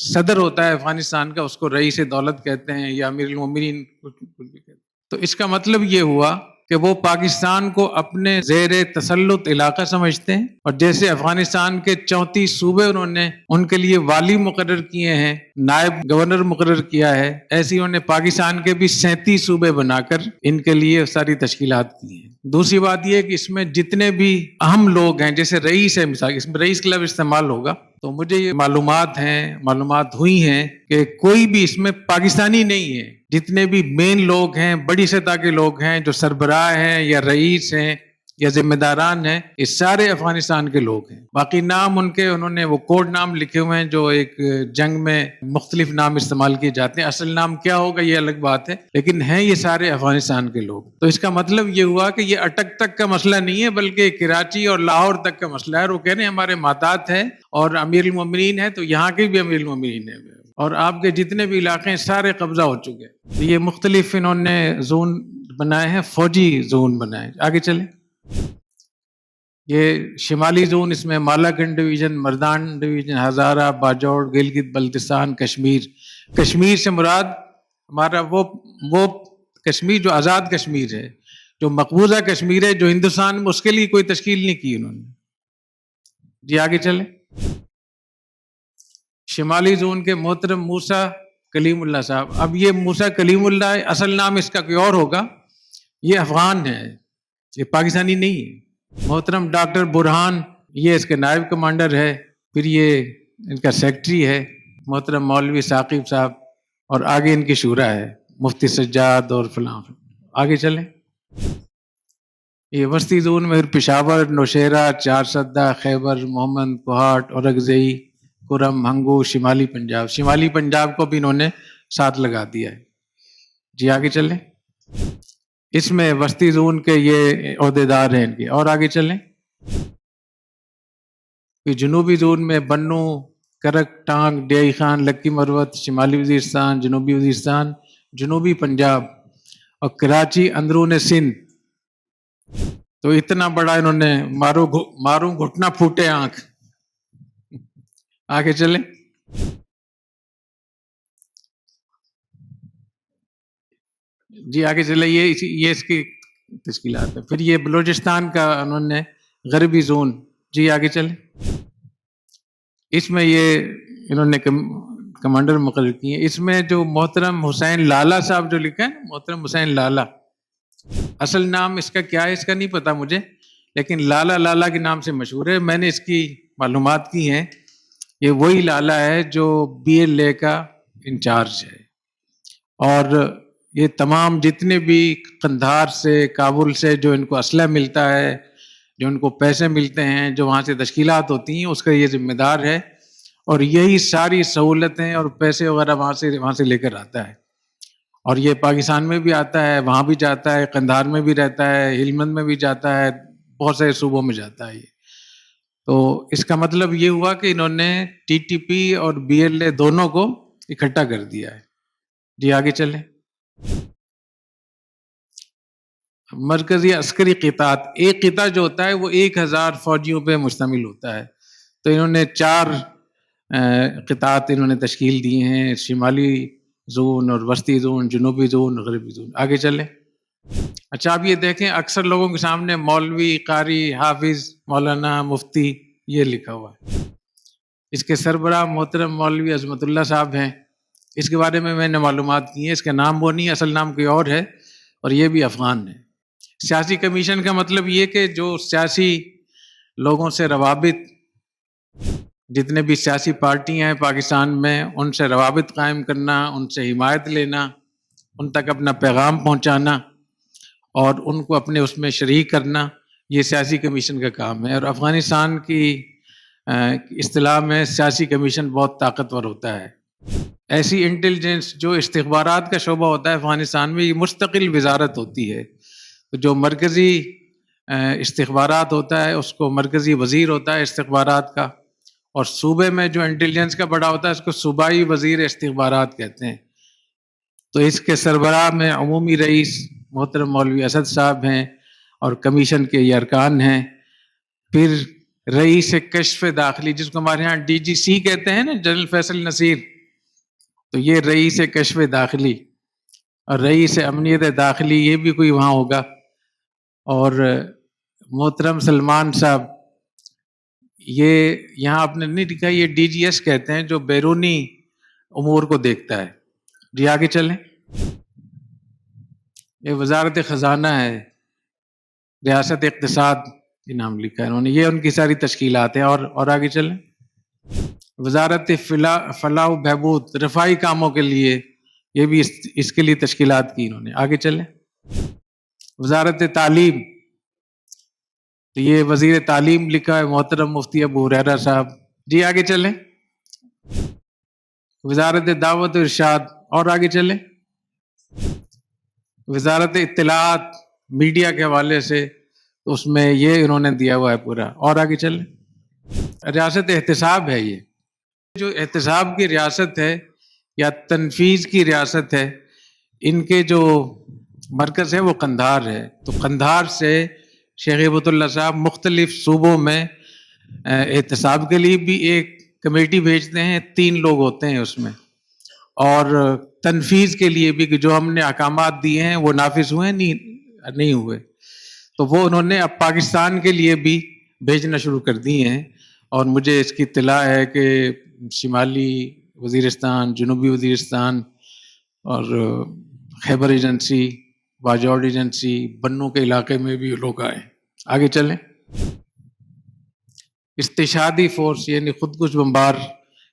صدر ہوتا ہے افغانستان کا اس کو رئیس دولت کہتے ہیں یا امیر المومنین کچھ بھی کہتے ہیں. تو اس کا مطلب یہ ہوا کہ وہ پاکستان کو اپنے زیر تسلط علاقہ سمجھتے ہیں, اور جیسے افغانستان کے 34 صوبے انہوں نے ان کے لیے والی مقرر کیے ہیں, نائب گورنر مقرر کیا ہے, ایسی انہوں نے پاکستان کے بھی 37 صوبے بنا کر ان کے لیے ساری تشکیلات کی ہیں. دوسری بات یہ کہ اس میں جتنے بھی اہم لوگ ہیں, جیسے رئیس ہے مثال, اس میں رئیس کا لفظ استعمال ہوگا, تو مجھے یہ معلومات ہوئی ہیں کہ کوئی بھی اس میں پاکستانی نہیں ہے. جتنے بھی مین لوگ ہیں, بڑی سطح کے لوگ ہیں, جو سربراہ ہیں یا رئیس ہیں یا ذمہ داران ہیں, یہ سارے افغانستان کے لوگ ہیں. باقی نام ان کے, انہوں نے وہ کوڈ نام لکھے ہوئے ہیں جو ایک جنگ میں مختلف نام استعمال کیے جاتے ہیں. اصل نام کیا ہوگا یہ الگ بات ہے, لیکن ہیں یہ سارے افغانستان کے لوگ. تو اس کا مطلب یہ ہوا کہ یہ اٹک تک کا مسئلہ نہیں ہے, بلکہ کراچی اور لاہور تک کا مسئلہ ہے. وہ کہہ رہے ہیں ہمارے ماتحت ہے اور امیر المومنین ہے, تو یہاں کے بھی امیر المومنین ہے, اور آپ کے جتنے بھی علاقے ہیں سارے قبضہ ہو چکے. یہ مختلف انہوں نے زون بنائے ہیں, فوجی زون بنائے. آگے چلیں. یہ شمالی زون، اس میں مالاکنڈ ڈویژن، مردان ڈویژن، ہزارہ، باجوڑ، گلگت بلتستان، کشمیر۔ کشمیر سے مراد ہمارا وہ کشمیر جو آزاد کشمیر ہے، جو مقبوضہ کشمیر ہے، جو ہندوستان میں، اس کے لیے کوئی تشکیل نہیں کی انہوں نے۔ جی آگے چلیں۔ شمالی زون کے محترم موسیٰ کلیم اللہ صاحب، اب یہ موسیٰ کلیم اللہ اصل نام اس کا کوئی اور ہوگا، یہ افغان ہے، یہ پاکستانی نہیں ہے۔ محترم ڈاکٹر برہان، یہ اس کے نائب کمانڈر ہے، پھر یہ ان کا سیکٹری ہے محترم مولوی ثاقب صاحب، اور آگے ان کی شورا ہے مفتی سجاد اور فلاں۔ آگے چلیں۔ یہ وسطی زون میں پشاور، نوشیرہ، چارسدہ، خیبر، محمد، کوہاٹ، اورگزئی، کرم، ہنگو، شمالی پنجاب۔ شمالی پنجاب کو بھی انہوں نے ساتھ لگا دیا ہے۔ جی آگے چلیں۔ اس میں وسطی زون کے یہ عہدیدار ہیں ان کے۔ اور آگے چلیں۔ جنوبی زون میں بنو، کرک، ٹانگ، ڈیائی خان، لکی مروت، شمالی وزیرستان، جنوبی وزیرستان، جنوبی پنجاب اور کراچی، اندرون سندھ۔ تو اتنا بڑا انہوں نے ماروں گھٹنا پھوٹے آنکھ۔ آگے چلیں۔ جی آگے چلیں۔ یہ اس کی تشکیلات ہے۔ پھر یہ بلوچستان کا انہوں نے غربی زون۔ جی آگے چلیں۔ اس میں یہ انہوں نے کمانڈر مقرر کیے ہیں۔ اس میں جو محترم حسین لالا صاحب جو لکھا ہے، محترم حسین لالا، اصل نام اس کا کیا ہے اس کا نہیں پتا مجھے، لیکن لالا کے نام سے مشہور ہے۔ میں نے اس کی معلومات کی ہیں، یہ وہی لالا ہے جو BLA کا انچارج ہے، اور یہ تمام جتنے بھی قندھار سے، کابل سے جو ان کو اسلحہ ملتا ہے، جو ان کو پیسے ملتے ہیں، جو وہاں سے تشکیلات ہوتی ہیں، اس کا یہ ذمہ دار ہے، اور یہی ساری سہولتیں اور پیسے وغیرہ وہاں سے لے کر آتا ہے، اور یہ پاکستان میں بھی آتا ہے، وہاں بھی جاتا ہے، قندھار میں بھی رہتا ہے، ہلمند میں بھی جاتا ہے، بہت سارے صوبوں میں جاتا ہے یہ۔ تو اس کا مطلب یہ ہوا کہ انہوں نے TTP اور BLA دونوں کو اکٹھا کر دیا ہے۔ جی آگے چلیں۔ مرکزی عسکری قطاعت، ایک قطعہ جو ہوتا ہے وہ 1000 فوجیوں پہ مشتمل ہوتا ہے، تو انہوں نے 4 قطاعت انہوں نے تشکیل دی ہیں، شمالی زون اور وسطی زون، جنوبی زون، غربی زون۔ آگے چلیں۔ اچھا اب یہ دیکھیں، اکثر لوگوں کے سامنے مولوی، قاری، حافظ، مولانا، مفتی یہ لکھا ہوا ہے۔ اس کے سربراہ محترم مولوی عظمت اللہ صاحب ہیں۔ اس کے بارے میں نے معلومات کی ہیں، اس کا نام وہ نہیں، اصل نام کوئی اور ہے، اور یہ بھی افغان ہے۔ سیاسی کمیشن کا مطلب یہ کہ جو سیاسی لوگوں سے روابط، جتنے بھی سیاسی پارٹیاں ہیں پاکستان میں، ان سے روابط قائم کرنا، ان سے حمایت لینا، ان تک اپنا پیغام پہنچانا اور ان کو اپنے اس میں شریک کرنا، یہ سیاسی کمیشن کا کام ہے۔ اور افغانستان کی اصطلاح میں سیاسی کمیشن بہت طاقتور ہوتا ہے۔ ایسی انٹیلیجنس جو استخبارات کا شعبہ ہوتا ہے افغانستان میں، یہ مستقل وزارت ہوتی ہے، جو مرکزی استخبارات ہوتا ہے اس کو مرکزی وزیر ہوتا ہے استخبارات کا، اور صوبے میں جو انٹیلیجنس کا بڑا ہوتا ہے اس کو صوبائی وزیر استخبارات کہتے ہیں۔ تو اس کے سربراہ میں عمومی رئیس محترم مولوی اسد صاحب ہیں، اور کمیشن کے یہ ارکان ہیں۔ پھر رئیس کشف داخلی، جس کو ہمارے ہاں DGC کہتے ہیں نا، جنرل فیصل نصیر، تو یہ رئیس کشف داخلی، اور رئیس امنیت داخلی یہ بھی کوئی وہاں ہوگا، اور محترم سلمان صاحب، یہ یہاں آپ نے نہیں لکھا، یہ DGS کہتے ہیں، جو بیرونی امور کو دیکھتا ہے۔ جی آگے چلیں۔ یہ وزارت خزانہ ہے، ریاست اقتصاد یہ نام لکھا ہے انہوں نے، یہ ان کی ساری تشکیلات ہیں۔ اور آگے چلیں۔ وزارت فلاح و بہبود، رفاہی کاموں کے لیے، یہ بھی اس کے لیے تشکیلات کی انہوں نے۔ آگے چلیں۔ وزارت تعلیم، تو یہ وزیر تعلیم لکھا ہے محترم مفتی ابو ہریرہ صاحب۔ جی آگے چلیں۔ وزارت دعوت و ارشاد، اور آگے چلیں۔ وزارت اطلاعات، میڈیا کے حوالے سے، تو اس میں یہ انہوں نے دیا ہوا ہے پورا۔ اور آگے چلیں۔ ریاست احتساب ہے، یہ جو احتساب کی ریاست ہے یا تنفیذ کی ریاست ہے، ان کے جو مرکز ہے وہ قندھار ہے، تو قندھار سے شیخ ہیبت اللہ صاحب مختلف صوبوں میں احتساب کے لیے بھی ایک کمیٹی بھیجتے ہیں، 3 لوگ ہوتے ہیں اس میں، اور تنفیذ کے لیے بھی کہ جو ہم نے احکامات دیے ہیں وہ نافذ ہوئے نہیں ہوئے، تو وہ انہوں نے اب پاکستان کے لیے بھی بھیجنا شروع کر دیے ہیں. اور مجھے اس کی اطلاع ہے کہ شمالی وزیرستان، جنوبی وزیرستان اور خیبر ایجنسی، باجوڑ ایجنسی، بنوں کے علاقے میں بھی لوگ آئے. آگے چلیں. استشہادی فورس یعنی خودکش بمبار،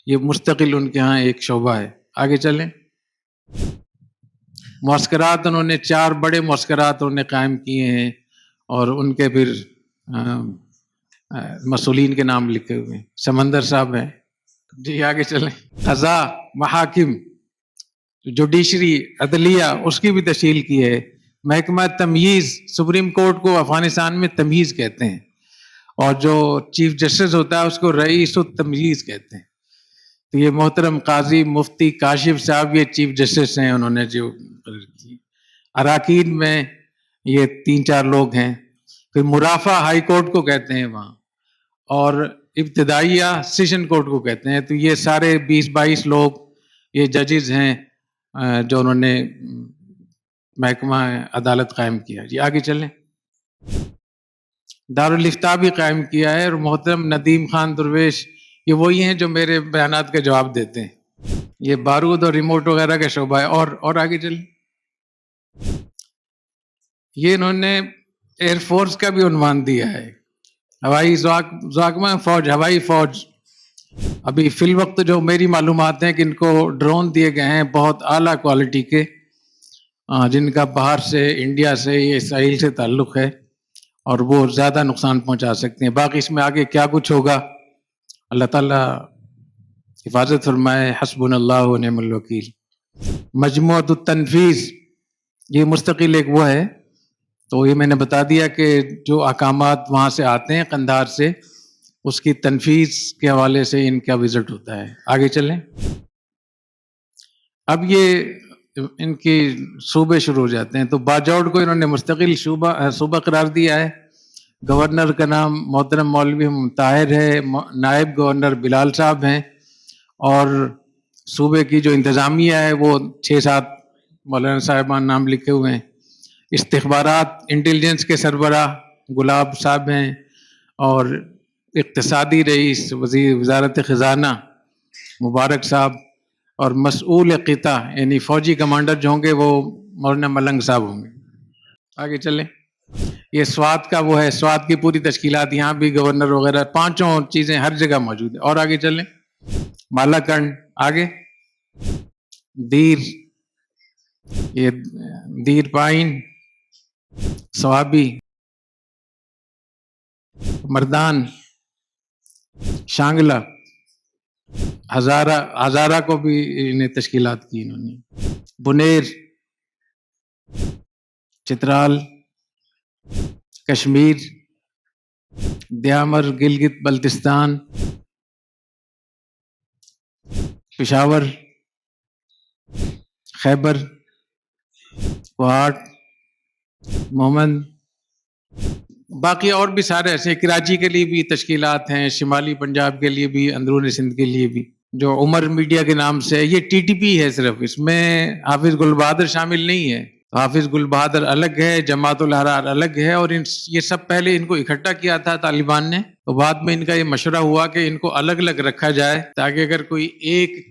یہ مستقل ان کے ہاں ایک شعبہ ہے. آگے چلیں. معسکرات انہوں نے 4 بڑے معسکرات انہوں نے قائم کیے ہیں اور ان کے پھر مسئولین کے نام لکھے ہوئے ہیں. سمندر صاحب ہیں. جی آگے چلیں. قضاء، محاکم، جوڈیشری، عدلیہ، اس کی بھی تشکیل کی ہے. محکمہ تمییز، سپریم کورٹ کو افغانستان میں تمییز کہتے ہیں، اور جو چیف جسٹس ہوتا ہے اس کو رئیس التمییز کہتے ہیں. تو یہ محترم قاضی مفتی کاشف صاحب یہ چیف جسٹس ہیں، انہوں نے جو مقرر کی. اراکین میں یہ 3-4 لوگ ہیں. پھر مرافع ہائی کورٹ کو کہتے ہیں وہاں، اور ابتدائیہ سیشن کورٹ کو کہتے ہیں. تو یہ سارے 20-22 لوگ یہ ججز ہیں جو انہوں نے محکمہ عدالت قائم کیا. جی آگے چلیں. دارالافتاء بھی قائم کیا ہے، اور محترم ندیم خان درویش یہ وہی ہیں جو میرے بیانات کا جواب دیتے ہیں. یہ بارود اور ریموٹ وغیرہ کا شعبہ ہے. اور آگے چلیں. یہ انہوں نے ایئر فورس کا بھی عنوان دیا ہے، ہوائی ضواقمہ فوج، ہوائی فوج. ابھی فی الوقت جو میری معلومات ہیں کہ ان کو ڈرون دیے گئے ہیں بہت اعلیٰ کوالٹی کے، جن کا باہر سے، انڈیا سے، یہ اسرائیل سے تعلق ہے، اور وہ زیادہ نقصان پہنچا سکتے ہیں. باقی اس میں آگے کیا کچھ ہوگا اللہ تعالیٰ حفاظت فرمائے. حسبنا اللہ و نعم الوکیل. مجموعۃ التنفیذ یہ مستقل ایک وہ ہے. تو یہ میں نے بتا دیا کہ جو احکامات وہاں سے آتے ہیں قندھار سے، اس کی تنفیذ کے حوالے سے ان کا وزٹ ہوتا ہے. آگے چلیں. اب یہ ان کی صوبے شروع ہو جاتے ہیں. تو باجوڑ کو انہوں نے مستقل صوبہ قرار دیا ہے. گورنر کا نام محترم مولوی طاہر ہے، نائب گورنر بلال صاحب ہیں، اور صوبے کی جو انتظامیہ ہے وہ 6-7 مولانا صاحبان نام لکھے ہوئے ہیں. استخبارات، انٹیلیجنس کے سربراہ گلاب صاحب ہیں، اور اقتصادی رئیس وزارت خزانہ مبارک صاحب، اور مسئول قطع یعنی فوجی کمانڈر جو ہوں گے وہ مولانا ملنگ صاحب ہوں گے. آگے چلیں. یہ سوات کا وہ ہے، سوات کی پوری تشکیلات، یہاں بھی گورنر وغیرہ 5 چیزیں ہر جگہ موجود ہیں. اور آگے چلیں. مالاکنڈ. آگے. دیر، یہ دیر پائن، سوابی، مردان، شانگلہ، ہزارہ کو بھی انہیں تشکیلات کی انہوں نے. بنیر، چترال، کشمیر، دیامر، گلگت بلتستان، پشاور، خیبر، کوہاٹ، مومن، باقی اور بھی سارے ایسے. کراچی کے لیے بھی تشکیلات ہیں، شمالی پنجاب کے لیے بھی، اندرون سندھ کے لیے بھی. جو عمر میڈیا کے نام سے، یہ ٹی ٹی پی ہے صرف، اس میں حافظ گل بہادر شامل نہیں ہے. حافظ گل بہادر الگ ہے، جماعت الاحرار الگ ہے، اور یہ سب پہلے ان کو اکٹھا کیا تھا طالبان نے. تو بعد میں ان کا یہ مشورہ ہوا کہ ان کو الگ الگ رکھا جائے تاکہ اگر کوئی ایک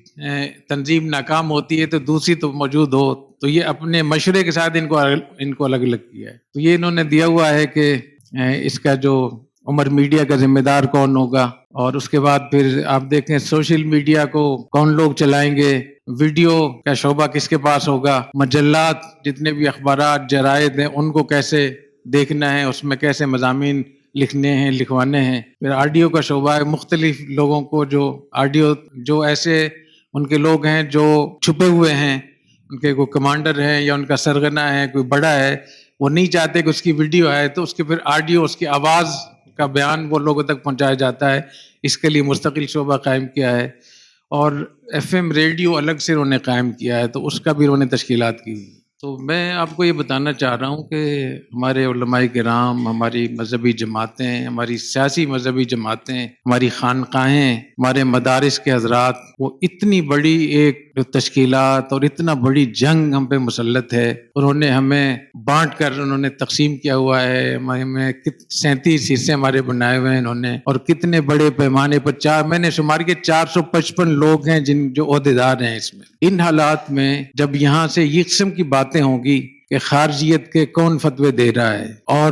تنظیم ناکام ہوتی ہے تو دوسری تو موجود ہو. تو یہ اپنے مشورے کے ساتھ ان کو الگ الگ کیا ہے. تو یہ انہوں نے دیا ہوا ہے کہ اس کا جو عمر میڈیا کا ذمہ دار کون ہوگا، اور اس کے بعد پھر آپ دیکھیں سوشل میڈیا کو کون لوگ چلائیں گے، ویڈیو کا شعبہ کس کے پاس ہوگا، مجلات جتنے بھی اخبارات جرائد ہیں ان کو کیسے دیکھنا ہے، اس میں کیسے مضامین لکھنے ہیں لکھوانے ہیں. پھر آڈیو کا شعبہ ہے، مختلف لوگوں کو جو آڈیو، جو ایسے ان کے لوگ ہیں جو چھپے ہوئے ہیں، ان کے کوئی کمانڈر ہیں یا ان کا سرغنہ ہے، کوئی بڑا ہے، وہ نہیں چاہتے کہ اس کی ویڈیو آئے، تو اس کے پھر آڈیو، اس کی آواز کا بیان وہ لوگوں تک پہنچایا جاتا ہے. اس کے لیے مستقل شعبہ قائم کیا ہے. اور ایف ایم ریڈیو الگ سے انہوں نے قائم کیا ہے، تو اس کا بھی انہوں نے تشکیلات کی. تو میں آپ کو یہ بتانا چاہ رہا ہوں کہ ہمارے علماء کرام، ہماری مذہبی جماعتیں، ہماری سیاسی مذہبی جماعتیں، ہماری خانقاہیں، ہمارے مدارس کے حضرات، وہ اتنی بڑی ایک تشکیلات اور اتنا بڑی جنگ ہم پہ مسلط ہے. انہوں نے ہمیں بانٹ کر انہوں نے تقسیم کیا ہوا ہے. ہمیں 37 حصے ہمارے بنائے ہوئے ہیں انہوں نے، اور کتنے بڑے پیمانے پر میں نے شمار کے 455 لوگ ہیں جو عہدیدار ہیں اس میں. ان حالات میں جب یہاں سے یہ قسم کی باتیں ہوں گی کہ خارجیت کے کون فتوے دے رہا ہے، اور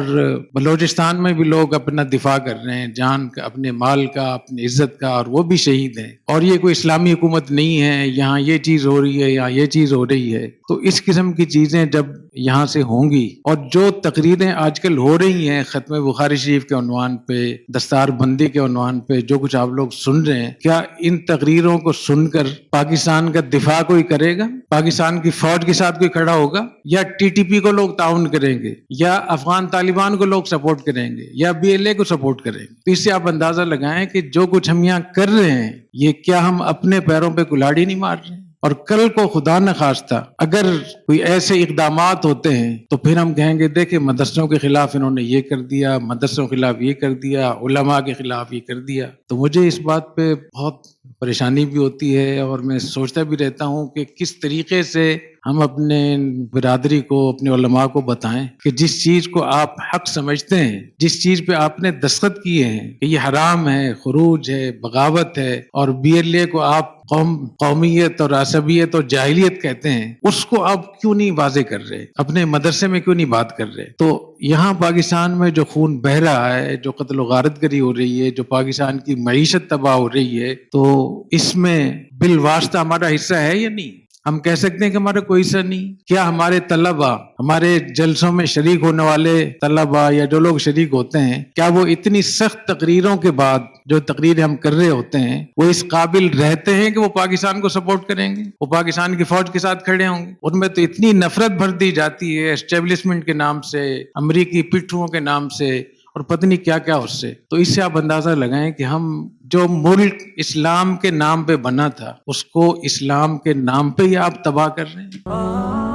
بلوچستان میں بھی لوگ اپنا دفاع کر رہے ہیں، جان کا، اپنے مال کا، اپنی عزت کا، اور وہ بھی شہید ہیں، اور یہ کوئی اسلامی حکومت نہیں ہے، یہاں یہ چیز ہو رہی ہے، یہاں یہ چیز ہو رہی ہے. تو اس قسم کی چیزیں جب یہاں سے ہوں گی، اور جو تقریریں آج کل ہو رہی ہیں ختم بخاری شریف کے عنوان پہ، دستار بندی کے عنوان پہ، جو کچھ آپ لوگ سن رہے ہیں، کیا ان تقریروں کو سن کر پاکستان کا دفاع کوئی کرے گا؟ پاکستان کی فوج کے ساتھ کوئی کھڑا ہوگا؟ یا ٹی ٹی پی کو لوگ تعاون کریں گے، یا افغان طالبان کو لوگ سپورٹ کریں گے، یا بی ایل اے کو سپورٹ کریں گے؟ تو اس سے آپ اندازہ لگائیں کہ جو کچھ ہم یہاں کر رہے ہیں، یہ کیا ہم اپنے پیروں پہ کلاڑی نہیں مار رہے ہیں؟ اور کل کو خدا نخواستہ اگر کوئی ایسے اقدامات ہوتے ہیں تو پھر ہم کہیں گے دیکھیں مدرسوں کے خلاف انہوں نے یہ کر دیا، مدرسوں کے خلاف یہ کر دیا، علماء کے خلاف یہ کر دیا. تو مجھے اس بات پہ بہت پریشانی بھی ہوتی ہے، اور میں سوچتا بھی رہتا ہوں کہ کس طریقے سے ہم اپنے برادری کو، اپنے علماء کو بتائیں کہ جس چیز کو آپ حق سمجھتے ہیں، جس چیز پہ آپ نے دستخط کیے ہیں کہ یہ حرام ہے، خروج ہے، بغاوت ہے، اور بی ایل اے کو آپ قومیت اور عصبیت اور جاہلیت کہتے ہیں، اس کو آپ کیوں نہیں واضح کر رہے؟ اپنے مدرسے میں کیوں نہیں بات کر رہے؟ تو یہاں پاکستان میں جو خون بہ رہا ہے، جو قتل و غارت گری ہو رہی ہے، جو پاکستان کی معیشت تباہ ہو رہی ہے، تو اس میں بالواسطہ ہمارا حصہ ہے یا نہیں؟ ہم کہہ سکتے ہیں کہ ہمارا کوئی حصہ نہیں؟ کیا ہمارے طلبہ، ہمارے جلسوں میں شریک ہونے والے طلبہ یا جو لوگ شریک ہوتے ہیں، کیا وہ اتنی سخت تقریروں کے بعد جو تقریریں ہم کر رہے ہوتے ہیں، وہ اس قابل رہتے ہیں کہ وہ پاکستان کو سپورٹ کریں گے، وہ پاکستان کی فوج کے ساتھ کھڑے ہوں گے؟ ان میں تو اتنی نفرت بھر دی جاتی ہے اسٹیبلشمنٹ کے نام سے، امریکی پٹھوں کے نام سے، اور پتہ نہیں کیا کیا اس سے. تو اس سے آپ اندازہ لگائیں کہ ہم جو ملک اسلام کے نام پہ بنا تھا، اس کو اسلام کے نام پہ ہی آپ تباہ کر رہے ہیں.